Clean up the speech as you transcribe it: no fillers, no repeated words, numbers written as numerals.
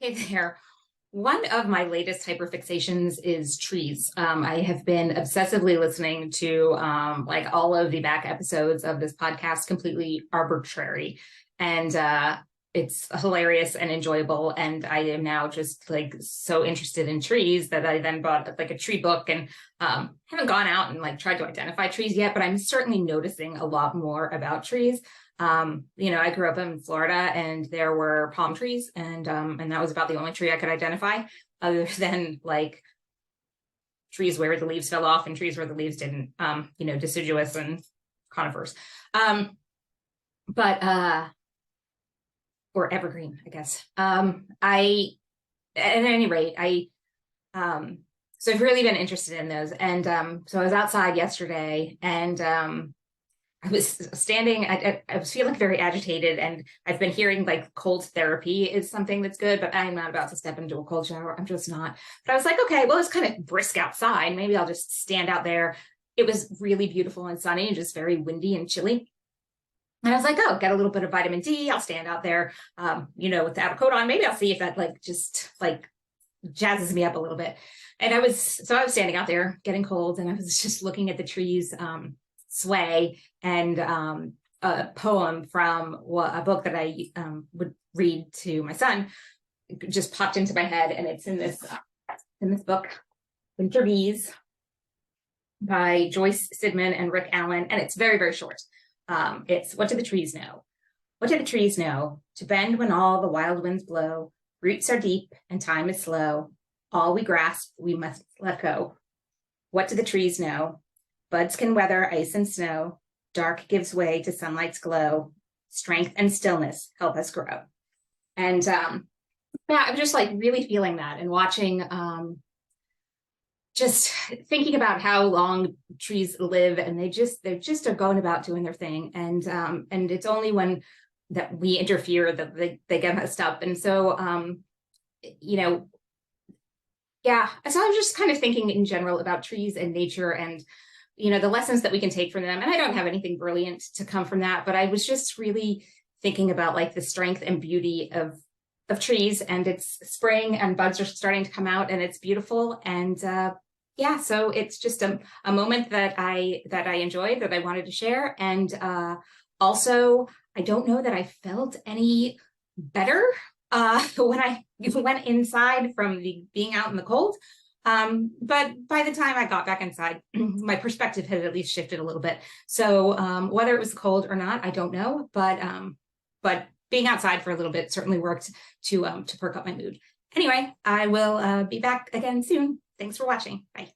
Hey there. One of my latest hyperfixations is trees. I have been obsessively listening to like all of the back episodes of this podcast, completely arbitrary. And it's hilarious and enjoyable. And I am now just like so interested in trees that I then bought like a tree book and haven't gone out and like tried to identify trees yet, but I'm certainly noticing a lot more about trees. I grew up in Florida and there were palm trees and that was about the only tree I could identify other than like trees where the leaves fell off and trees where the leaves didn't, deciduous and conifers. But or evergreen, I guess. At any rate, so I've really been interested in those. And so I was outside yesterday and I was standing, I was feeling very agitated, and I've been hearing like cold therapy is something that's good, but I'm not about to step into a cold shower. I'm just not. But I was like, okay, well, it's kind of brisk outside. Maybe I'll just stand out there. It was really beautiful and sunny and just very windy and chilly. And I was like, oh, get a little bit of vitamin D. I'll stand out there, without a coat on. Maybe I'll see if that just jazzes me up a little bit. And I was standing out there getting cold, and I was just looking at the trees, sway, and a poem from a book that I would read to my son just popped into my head, and it's in this book, Treeeees, by Joyce, Sidman, and Rick Allen, and it's very, very short. It's what do the trees know? What do the trees know? To bend when all the wild winds blow, roots are deep and time is slow. All we grasp, we must let go. What do the trees know? Buds can weather ice and snow. Dark gives way to sunlight's glow. Strength and stillness help us grow. And I'm just like really feeling that and watching, just thinking about how long trees live, and they just are going about doing their thing. And it's only when that we interfere that they get messed up. And so, yeah. So I was just kind of thinking in general about trees and nature and the lessons that we can take from them. And I don't have anything brilliant to come from that, but I was just really thinking about like the strength and beauty of trees, and it's spring and buds are starting to come out and it's beautiful. And so it's just a moment that I enjoyed, that I wanted to share. And also, I don't know that I felt any better when I went inside from being out in the cold. But by the time I got back inside, my perspective had at least shifted a little bit. So whether it was cold or not, I don't know. But being outside for a little bit certainly worked to perk up my mood. Anyway, I will be back again soon. Thanks for watching. Bye.